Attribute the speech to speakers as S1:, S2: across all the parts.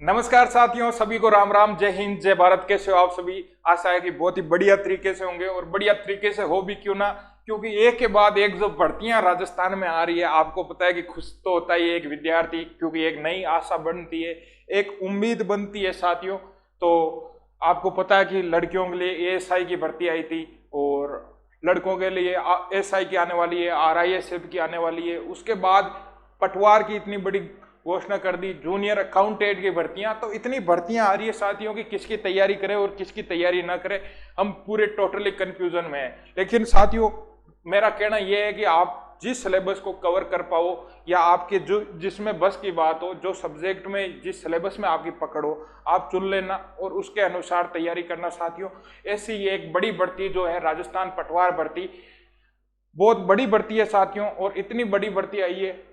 S1: नमस्कार साथियों, सभी को राम राम, जय हिंद, जय भारत। कैसे हो आप सभी? आशा है कि बहुत ही बढ़िया तरीके से होंगे और बढ़िया तरीके से हो भी क्यों ना, क्योंकि एक के बाद एक जो भर्तियां राजस्थान में आ रही है, आपको पता है कि खुश तो होता ही एक विद्यार्थी, क्योंकि एक नई आशा बनती है, एक उम्मीद बनती है साथियों। तो आपको पता है कि लड़कियों के लिए एएसआई की भर्ती आई थी और लड़कों के लिए एसआई की आने वाली है, आरआईएसएफ की आने वाली है। उसके बाद पटवार की इतनी बड़ी घोषणा कर दी, जूनियर अकाउंटेंट की भर्तियां। तो इतनी भर्तियां आ रही है साथियों कि किसकी तैयारी करें और किसकी तैयारी ना करें, हम पूरे टोटली कंफ्यूजन में हैं। लेकिन साथियों, मेरा कहना यह है कि आप जिस सिलेबस को कवर कर पाओ या आपके जो जिसमें बस की बात हो, जो सब्जेक्ट में जिस सिलेबस में आपकी पकड़ हो, आप चुन लेना और उसके अनुसार तैयारी करना साथियों। ऐसी एक बड़ी भर्ती जो है राजस्थान पटवार भर्ती, बहुत बड़ी भर्ती है साथियों। और इतनी बड़ी भर्ती आई है,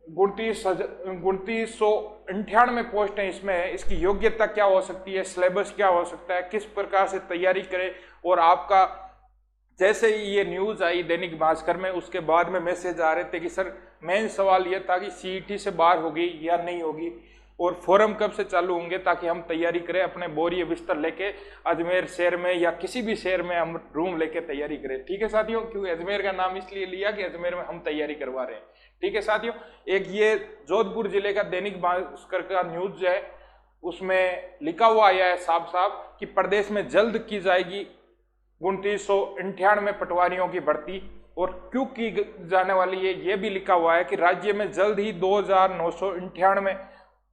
S1: 2998 पोस्ट है इसमें है। इसकी योग्यता क्या हो सकती है, सिलेबस क्या हो सकता है, किस प्रकार से तैयारी करें। और आपका जैसे ही ये न्यूज आई दैनिक भास्कर में, उसके बाद में मैसेज आ रहे थे कि सर मेन सवाल ये था कि सीईटी से बाहर होगी या नहीं होगी और फॉरम कब से चालू होंगे, ताकि हम तैयारी करें, अपने बोरिए बिस्तर लेके अजमेर शहर में या किसी भी शहर में हम रूम लेके तैयारी करें। ठीक है साथियों, क्योंकि अजमेर का नाम इसलिए लिया कि अजमेर में हम तैयारी करवा रहे हैं। ठीक है साथियों, एक ये जोधपुर जिले का दैनिक भास्कर का न्यूज जो है, उसमें लिखा हुआ आया है साफ साफ कि प्रदेश में जल्द की जाएगी 2998 पटवारियों की भर्ती। और क्यों की जाने वाली है ये भी लिखा हुआ है कि राज्य में जल्द ही 2998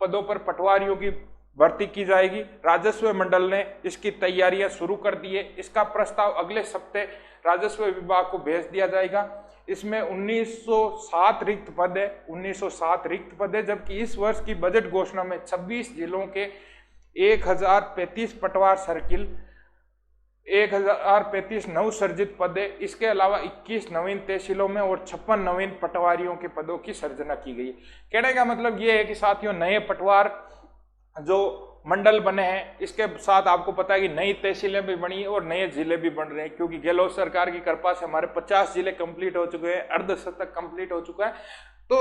S1: पदों पर पटवारियों की भर्ती की जाएगी। राजस्व मंडल ने इसकी तैयारियां शुरू कर दी है। इसका प्रस्ताव अगले सप्ताह राजस्व विभाग को भेज दिया जाएगा। इसमें 1907 रिक्त पद है, 1907 रिक्त पद है, जबकि इस वर्ष की बजट घोषणा में 26 जिलों के 1035 पटवार सर्किल, 1035 नवसर्जित पद है। इसके अलावा 21 नवीन तहसीलों में और 56 नवीन पटवारियों के पदों की सर्जना की गई। कहने का मतलब ये है कि साथियों, नए पटवार जो मंडल बने हैं, इसके साथ आपको पता है कि नई तहसीलें भी बनी और नए जिले भी बन रहे हैं, क्योंकि गहलोत सरकार की कृपा से हमारे 50 जिले कंप्लीट हो चुके हैं, अर्धशतक कंप्लीट हो चुका है। तो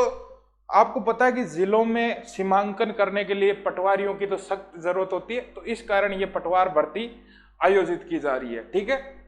S1: आपको पता है कि जिलों में सीमांकन करने के लिए पटवारियों की तो सख्त जरूरत होती है, तो इस कारण ये पटवार भर्ती आयोजित की जा रही है। ठीक है,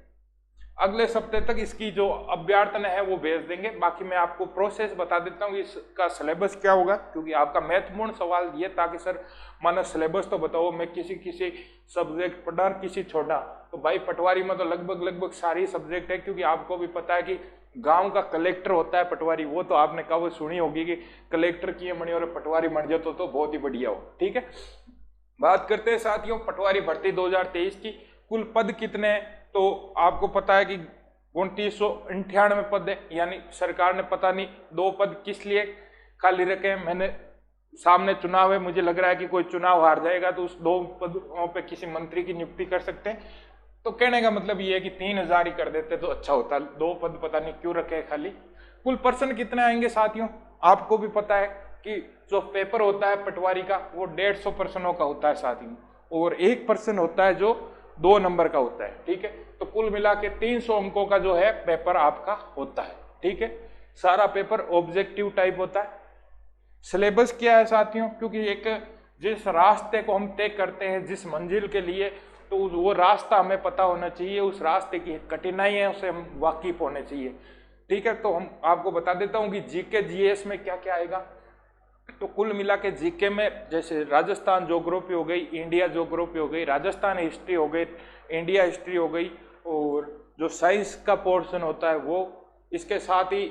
S1: अगले सप्ताह तक इसकी जो अभ्यर्थना है वो भेज देंगे। बाकी मैं आपको प्रोसेस बता देता हूँ इसका सिलेबस क्या होगा, क्योंकि आपका महत्वपूर्ण सवाल ये था कि सर मानो सिलेबस तो बताओ, मैं किसी सब्जेक्ट पढ़ा किसी छोड़ा। तो भाई पटवारी में तो लगभग सारी सब्जेक्ट है, क्योंकि आपको भी पता है कि गांव का कलेक्टर होता है पटवारी। वो तो आपने कहा सुनी होगी कि कलेक्टर की मणि और पटवारी मर जाओ तो बहुत ही बढ़िया हो। ठीक है, बात करते हैं साथियों पटवारी भर्ती 2023 की। कुल पद कितने हैं, तो आपको पता है कि 2998 पद है, यानी सरकार ने पता नहीं 2 पद किस लिए खाली रखे हैं। मैंने सामने चुनाव है, मुझे लग रहा है कि कोई चुनाव हार जाएगा तो उस 2 पदों पे किसी मंत्री की नियुक्ति कर सकते हैं। तो कहने का मतलब ये है कि 3000 ही कर देते तो अच्छा होता, 2 पद पता नहीं क्यों रखे हैं खाली। कुल पर्सन कितने आएंगे साथियों, आपको भी पता है कि जो पेपर होता है पटवारी का वो 150 पर्सनों का होता है साथियों, और 1 पर्सन होता है जो 2 नंबर का होता है। ठीक है, तो कुल मिला के 300 अंकों का जो है पेपर आपका होता है। ठीक है, सारा पेपर ऑब्जेक्टिव टाइप होता है। सिलेबस क्या है साथियों, क्योंकि एक जिस रास्ते को हम तय करते हैं जिस मंजिल के लिए, तो वो रास्ता हमें पता होना चाहिए, उस रास्ते की कठिनाई है उसे हम वाकिफ होने चाहिए। ठीक है, तो हम आपको बता देता हूँ कि जीके जीएस में क्या क्या आएगा। तो कुल मिला के जीके में जैसे राजस्थान ज्योग्राफी हो गई, इंडिया ज्योग्राफी हो गई, राजस्थान हिस्ट्री हो गई, इंडिया हिस्ट्री हो गई, और जो साइंस का पोर्शन होता है वो, इसके साथ ही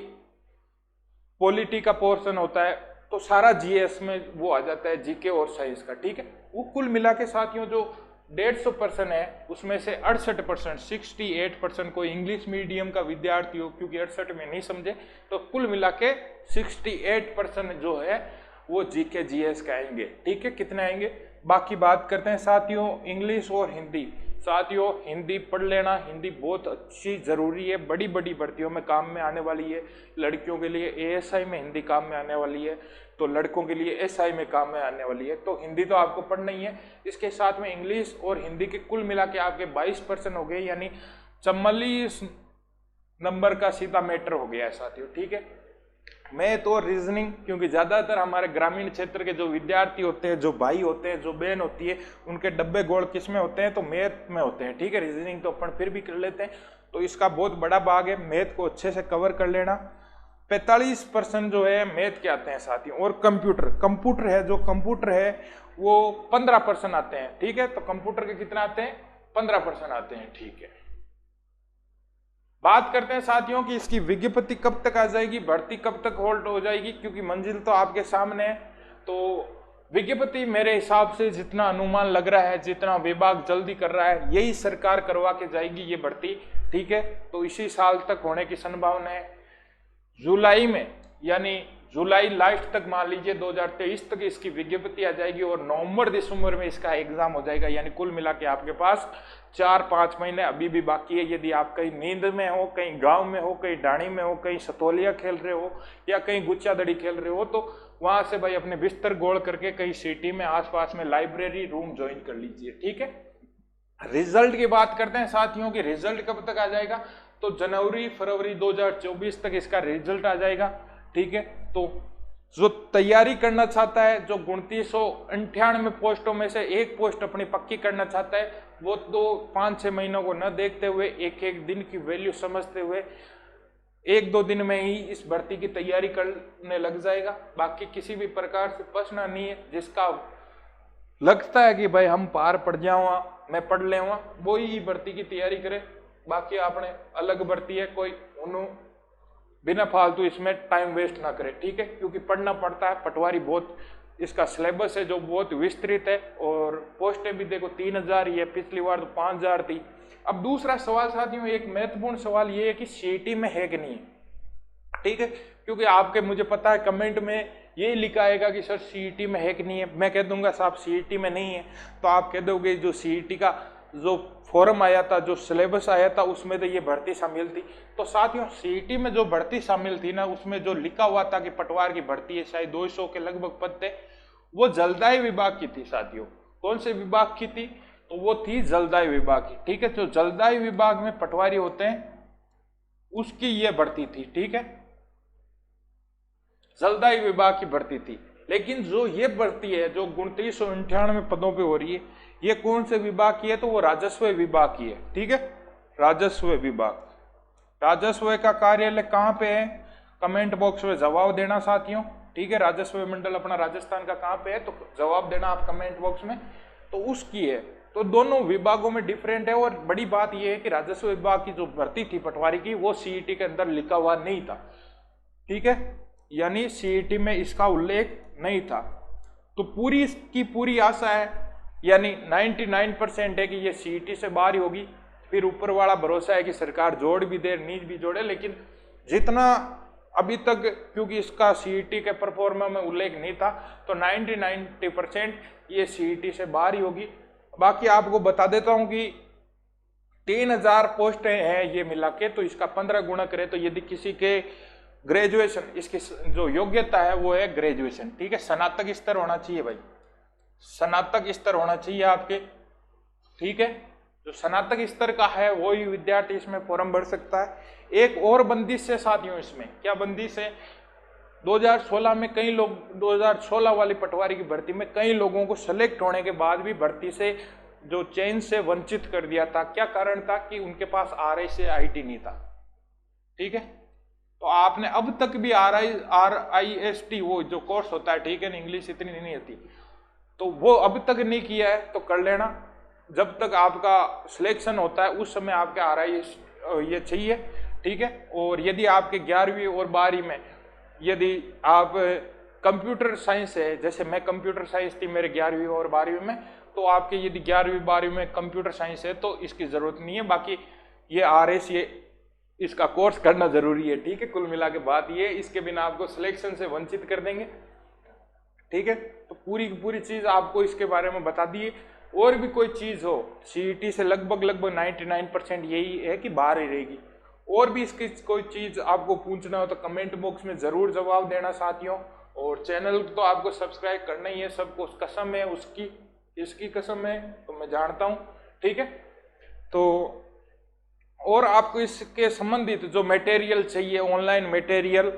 S1: पॉलिटी का पोर्शन होता है। तो सारा जीएस में वो आ जाता है, जीके और साइंस का। ठीक है, वो कुल मिला के साथियों जो 150% है, उसमें से 68%, 68% कोई इंग्लिश मीडियम का विद्यार्थी हो, क्योंकि 68 में नहीं समझे, तो कुल मिला के 68% जो है वो जीके जीएस के आएंगे। ठीक है, कितने आएंगे। बाकी बात करते हैं साथियों इंग्लिश और हिंदी। साथियों हिंदी पढ़ लेना, हिंदी बहुत अच्छी जरूरी है, बड़ी बड़ी भर्तियों में काम में आने वाली है। लड़कियों के लिए एएसआई में हिंदी काम में आने वाली है, तो लड़कों के लिए एसआई में काम में आने वाली है। तो हिंदी तो आपको पढ़ना ही है। इसके साथ में इंग्लिश और हिंदी के कुल मिला के आपके 22% हो गए, यानी 44 नंबर का सीधा मैटर हो गया है साथियों। ठीक है, मैथ और रीजनिंग, क्योंकि ज्यादातर हमारे ग्रामीण क्षेत्र के जो विद्यार्थी होते हैं, जो भाई होते हैं, जो बहन होती है, उनके डब्बे गोल किस में होते हैं, तो मैथ में होते हैं। ठीक है, रीजनिंग तो अपन फिर भी कर लेते हैं, तो इसका बहुत बड़ा भाग है, मैथ को अच्छे से कवर कर लेना। 45% जो है मैथ के आते हैं साथियों। और कंप्यूटर है, जो कंप्यूटर है वो 15% आते हैं। ठीक है, तो कंप्यूटर के कितना आते हैं, 15% आते हैं। ठीक है, बात करते हैं साथियों कि इसकी विज्ञप्ति कब तक आ जाएगी, भर्ती कब तक होल्ड हो जाएगी, क्योंकि मंजिल तो आपके सामने है। तो विज्ञप्ति मेरे हिसाब से जितना अनुमान लग रहा है, जितना विभाग जल्दी कर रहा है, यही सरकार करवा के जाएगी ये भर्ती। ठीक है, तो इसी साल तक होने की संभावना है। जुलाई में, यानी जुलाई लास्ट तक मान लीजिए 2023 तक इसकी विज्ञप्ति आ जाएगी और नवंबर दिसंबर में इसका एग्जाम हो जाएगा। यानी कुल मिला के आपके पास 4-5 महीने अभी भी बाकी है। यदि आप कहीं नींद में हो, कहीं गांव में हो, कहीं डाणी में हो, कहीं सतोलिया खेल रहे हो या कहीं गुच्चा दड़ी खेल रहे हो, तो वहां से भाई अपने बिस्तर गोल करके कहीं सिटी में आसपास में लाइब्रेरी रूम ज्वाइन कर लीजिए। ठीक है, रिजल्ट की बात करते हैं साथियों की रिजल्ट कब तक आ जाएगा, तो जनवरी फरवरी 2024 तक इसका रिजल्ट आ जाएगा। ठीक है, तो जो तैयारी करना चाहता है, जो 2998 पोस्टों में से एक पोस्ट अपनी पक्की करना चाहता है, वो तो 5-6 महीनों को न देखते हुए, एक एक दिन की वैल्यू समझते हुए 1-2 दिन में ही इस भर्ती की तैयारी करने लग जाएगा। बाकी किसी भी प्रकार से पछना नहीं है। जिसका लगता है कि भाई हम पार पड़ जाऊंगा, मैं पढ़ ले, वो ही भर्ती की तैयारी करे। बाकी आपने अलग भर्ती है, कोई उन्होंने बिना फालतू इसमें टाइम वेस्ट ना करे। ठीक है, क्योंकि पढ़ना पड़ता है। पटवारी बहुत, इसका सिलेबस है जो बहुत विस्तृत है, और पोस्टें भी देखो 3000 ही है, पिछली बार तो 5000 थी। अब दूसरा सवाल साथियों, एक महत्वपूर्ण सवाल ये है कि सीईटी में है कि नहीं है। ठीक है, क्योंकि आपके, मुझे पता है कमेंट में ये लिखा आएगा कि सर सीईटी में है कि नहीं है। मैं कह दूंगा साहब सीईटी में नहीं है, तो आप कह दोगे जो सीईटी का जो फॉर्म आया था, जो सिलेबस आया था, उसमें तो ये भर्ती शामिल थी। तो साथियों सीईटी में जो भर्ती शामिल थी ना, उसमें जो लिखा हुआ था कि पटवार की भर्ती है, शायद 200 के लगभग पद थे, वो जलदाय विभाग की थी साथियों। कौन से विभाग की थी, तो वो थी जलदाय विभाग की। ठीक है, जो जलदाय विभाग में पटवारी होते हैं उसकी ये भर्ती थी। ठीक है, जलदाय विभाग की भर्ती थी। लेकिन जो ये भर्ती है जो 2998 पदों पे हो रही है, ये कौन से विभाग की है, तो वो राजस्व विभाग की है। ठीक है, राजस्व विभाग। राजस्व का कार्यालय कहाँ पे है, कमेंट बॉक्स में जवाब देना साथियों। ठीक है, राजस्व मंडल अपना राजस्थान का कहाँ पे है, तो जवाब देना आप कमेंट बॉक्स में। तो उसकी है, तो दोनों विभागों में डिफरेंट है। और बड़ी बात यह है कि राजस्व विभाग की जो भर्ती थी पटवारी की, वो सीईटी के अंदर लिखा हुआ नहीं था। ठीक है, यानी सीईटी में इसका उल्लेख नहीं था। तो पूरी की पूरी आशा है, यानी 99% है कि ये सीईटी से बाहर ही होगी। फिर ऊपर वाला भरोसा है कि सरकार जोड़ भी दे, नीच भी जोड़े। लेकिन जितना अभी तक, क्योंकि इसका सीईटी के परफॉर्मा में उल्लेख नहीं था, तो 90% ये सीईटी से बाहर ही होगी। बाकी आपको बता देता हूं कि 3000 पोस्टें हैं ये मिला के, तो इसका 15 गुणा करें तो यदि किसी के ग्रेजुएशन, इसकी जो योग्यता है वो है ग्रेजुएशन। ठीक है, स्नातक स्तर होना चाहिए भाई, स्नातक स्तर होना चाहिए आपके। ठीक है, जो स्नातक स्तर का है वो ही विद्यार्थी इसमें फॉर्म भर सकता है। एक और बंदिश है साथियों इसमें, क्या बंदिश है, 2016 में कई लोग, 2016 वाली पटवारी की भर्ती में कई लोगों को सेलेक्ट होने के बाद भी भर्ती से जो चयन से वंचित कर दिया था। क्या कारण था, कि उनके पास RI से IT नहीं था। ठीक है, तो आपने अब तक भी RIST वो जो कोर्स होता है, ठीक है ना, इंग्लिश इतनी नहीं आती, तो वो अब तक नहीं किया है तो कर लेना। जब तक आपका सिलेक्शन होता है उस समय आपके RI ये चाहिए। ठीक है, और यदि आपके 11वीं और 12वीं में यदि आप कंप्यूटर साइंस है, जैसे मैं कंप्यूटर साइंस थी मेरे 11वीं और 12वीं में, तो आपके यदि 11वीं 12वीं में कंप्यूटर साइंस है तो इसकी जरूरत नहीं है। बाकी ये RS ये इसका कोर्स करना जरूरी है। ठीक है, कुल मिला के बात ये, इसके बिना आपको सिलेक्शन से वंचित कर देंगे। ठीक है, तो पूरी की पूरी चीज आपको इसके बारे में बता दी। और भी कोई चीज हो, सीईटी से लगभग 99% यही है कि बाहर ही रहेगी। और भी इसकी कोई चीज आपको पूछना हो तो कमेंट बॉक्स में जरूर जवाब देना साथियों। और चैनल तो आपको सब्सक्राइब करना ही है, सबको कसम है उसकी, इसकी कसम है, तो मैं जानता हूँ। ठीक है, तो और आपको इसके संबंधित जो मटेरियल चाहिए, ऑनलाइन मटेरियल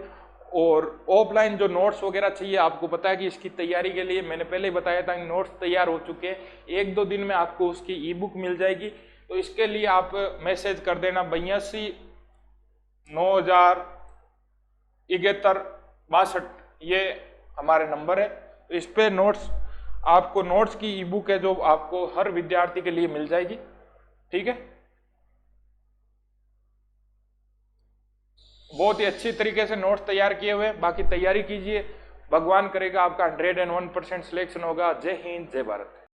S1: और ऑफलाइन जो नोट्स वगैरह चाहिए, आपको पता है कि इसकी तैयारी के लिए मैंने पहले ही बताया था कि नोट्स तैयार हो चुके हैं, 1-2 दिन में आपको उसकी ई बुक मिल जाएगी। तो इसके लिए आप मैसेज कर देना 82-9071-62, ये हमारे नंबर है। तो इस पे नोट्स, आपको नोट्स की ई बुक है जो आपको हर विद्यार्थी के लिए मिल जाएगी। ठीक है, बहुत ही अच्छी तरीके से नोट्स तैयार किए हुए। बाकी तैयारी कीजिए, भगवान करेगा आपका 101% सिलेक्शन होगा। जय हिंद, जय भारत।